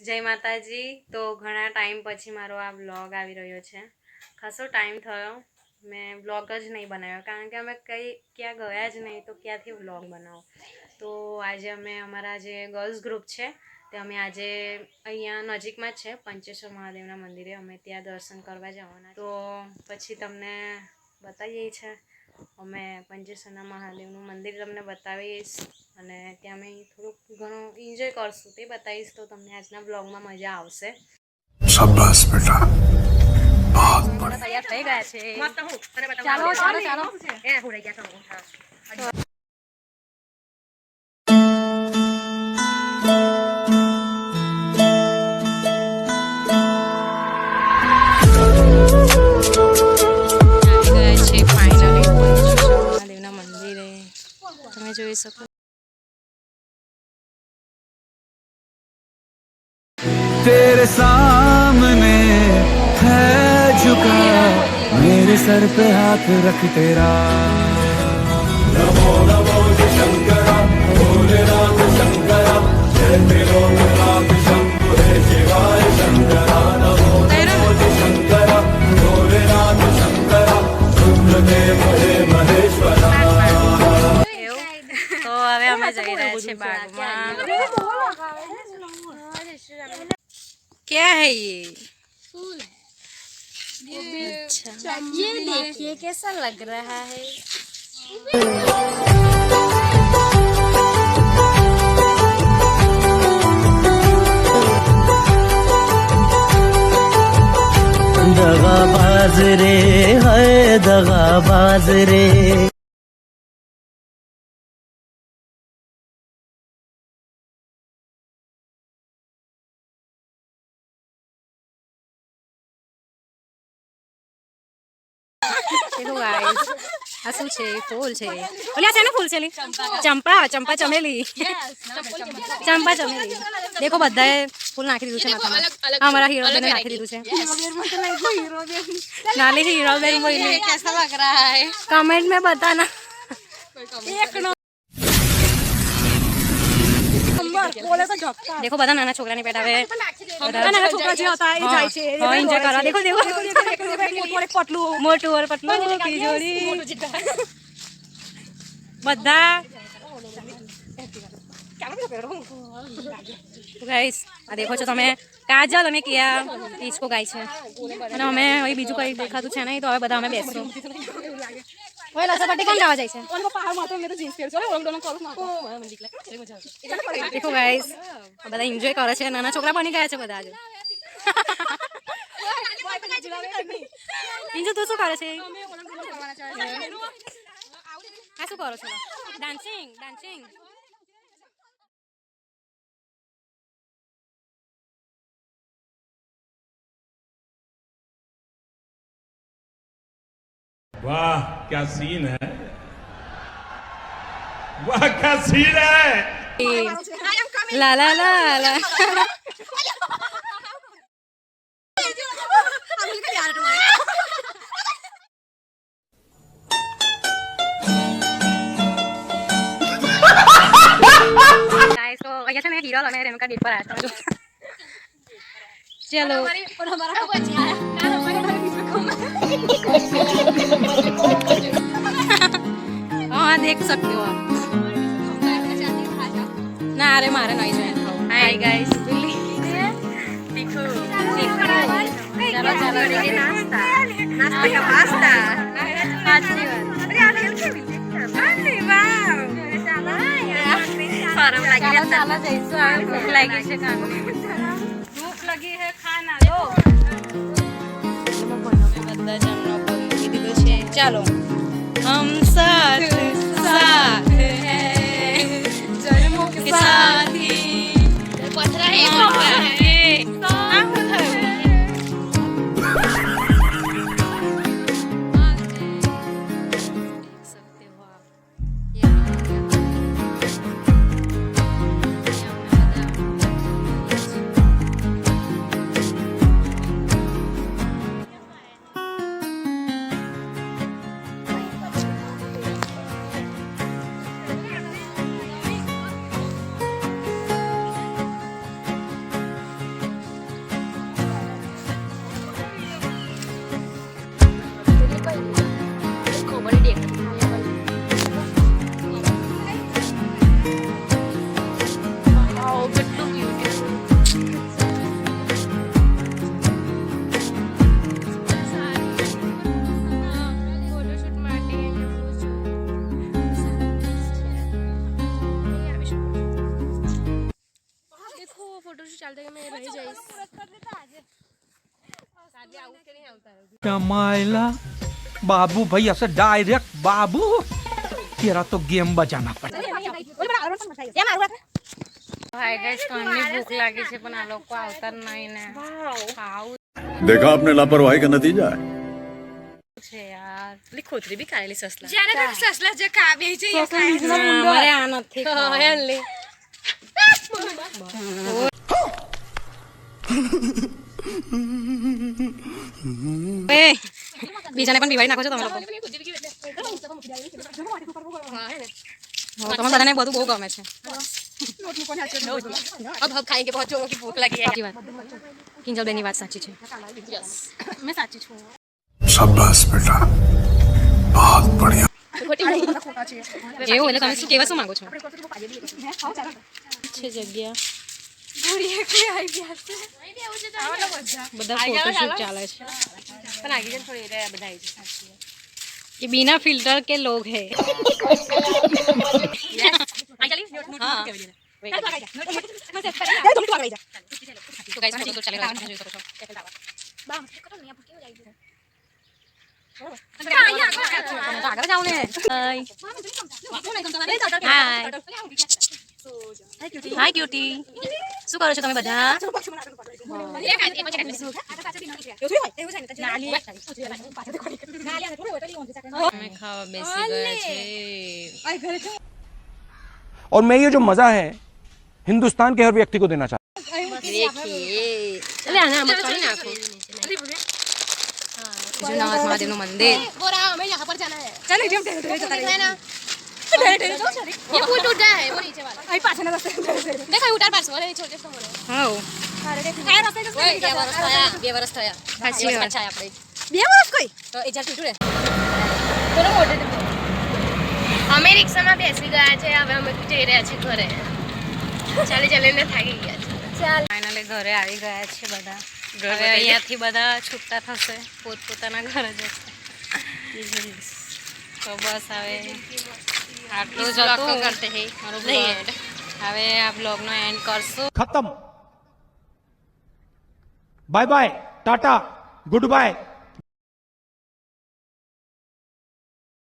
જય માતાજી। તો ઘણા ટાઈમ પછી મારો આ વ્લોગ આવી રહ્યો છે। ખાસો ટાઈમ થયો મેં વ્લોગ જ નહીં બનાવ્યો, કારણ કે અમે ક્યાં ગયા જ નહીં તો ક્યાંથી વ્લોગ બનાવો। તો આજે અમે અમારા જે ગર્લ્સ ગ્રુપ છે તે અમે આજે અહીંયા નજીકમાં જ છે પંચેશ્વર મહાદેવના મંદિરે અમે ત્યાં દર્શન કરવા જવાના। તો પછી તમને બતાવીએ છે અમે પંચેશ્વરના મહાદેવનું મંદિર તમને બતાવીશ અને ત્યાં અમે થોડુંક ઘણું એન્જોય કરશું તે બતાવીશ। તો તમને આજના બ્લોગમાં મજા આવશે। શાબાશ બેટા, बहुत તૈયાર થઈ ગયા છે। ચાલો ચાલો ચાલો એ હું રહી ગયા છો। તમે જોઈ શકો तेरे सामने है झुका मेरे सर पे हाथ रख तेरा। नमो नमो शंकरा भोलेनाथ शंकरा जय त्रिलोकनाथ शंभो हे शिवाय शंकरा। नमो नमो शंकरा भोलेनाथ शंकरा रुद्रदेव हे महेश्वरा। તો હવે અમે જઈ રહ્યા છીએ બાગમાં। क्या है ये? फूल है। अच्छा, ये देखिए कैसा लग रहा है। दगाबाज रे है दगाबाज रे। देखो गाइस આ શું છે? ફૂલ છે। ઓલા છે ને ફૂલ છે ચંપા ચંપા ચમેલી ચંપા ચમેલી। देखो બધાએ ફૂલ નાખી દીધું છે માથામાં। અમારા હીરો બેને નાખી દીધું છે। નાલી हीरो बेन बोली कैसा लग रहा है कमेंट में बताना। देखो બધા નાના છોકરાની પેટાવે નાના છોકરા જે હતા એ જાય છે। હા એન્જોય કરવા। देखो देखो પટલું મોટું ઓર પટલું તિજોરી બધા। ગાઈસ આ દેખો છો તમે કાજલ અને કિયા ઈચકો ગાય છે અને અમે હવે બીજું કઈ દેખાતું છે નહીં, તો હવે બધા અમે બેસશું। ઓય લસપટ્ટી કોણ ગાવા જાય છે? देखो गाइस બધા એન્જોય કરે છે। નાના છોકરા બની ગયા છે બધા। આજે પિંજુ તું શું કરે છે? આ શું કરો છો? Dancing dancing. वाह क्या सीन है, वाह क्या सीन है। ला ला ला ला गाइस तो અહીંયા છે ને હીરો અને રેણુકા ડેટ પર આવ્યા હતા। चलो हाँ देख सकते हो आप। ना अरे मारे नहीं जाए। हाय गाइस देखो चलो चलो नाश्ता नाश्ता का पास्ता अच्छी बात। अरे यार मिलके अरे वाह शर्म लगी है साला जैसा भूख लगी है खाने भूख लगी है खाना दो। બધા જમનો પગી દીધું છે। ચાલો हम साथ साथ हैं जन्मों के साथी पथरा है ચાલતો કે મેં રહી જઈશ मायला बाबू भाई ऐसे डायरेक्ट बाबू तेरा तो गेम बजाना पड़ेगा હાય ગાઈસ કોની ભૂખ લાગી છે પણ આ લોકો આવતા જ નહીં ને ખાવું देखा आपने लापरवाही का नतीजा है છે યાર ખોતરી બી ખાયેલી સસલા જેને તો સસલા જે કાબે છે અમારે આ નથી ખાવાનું. બીજાને પણ પીવાડી નાખો છો તમે લોકો તમે બધાને બધું બહુ ગમે છે अब हम खाएंगे बहुत जोरों की भूख लगी है સાચી વાત કિંજલ બેની વાત સાચી છે मैं साची छू शाबाश बेटा बहुत बढ़िया એવું એટલે તમે શું કહેવા શું માંગો છો છે જગ્યા બધા ફોટોશૂટ ચાલે છે પણ આगे जन थोड़ी रे બધા આવી છે ये बिना फिल्टर के लोग हैं आई चली हाँ तो गाइस फोटो चलेगा जो करो છો આગળ જાવ ને હાય હાય ક્યુટી શું કરો છો તમે બધા અમે ખાવા બેસી ગયા છે और मैं ये जो मजा है हिंदुस्तान के हर व्यक्ति को देना चाहता એટલે આને આમ કરી નાખો જુનાગઢ મહાદેવનું મંદિર हो रहा हमें यहाँ पर जाना है चल एकदम है ना ये पुल टूट गया है वो नीचे वाला आई पाछे ना रास्ते देखो उतार पास वाले छोटे से मोरे હા આ રસ્તે જશે ઓય 2 વર્ષ થયા 2 વર્ષ થયા સાચી વાત. પાછા આપણે 2 વર્ષ કોઈ તો એ જાર તૂટ્યું રે થોડો મોટે અમે રિક્ષામાં બેસી ગયા છે હવે અમે જઈ રહ્યા છીએ ઘરે ચાલી ચાલીને થાકી ગયા છે ચાલ ફાઇનલી ઘરે આવી ગયા છે બધા હવે અહીંયાથી બધા છૂટા થશે પોતપોતાના ઘરે જશે તો બસ હવે આટલું જ હતું મારું vlog. હવે આ બ્લોગનો એન્ડ કરશું खत्म बाय बाय टाटा गुड बाय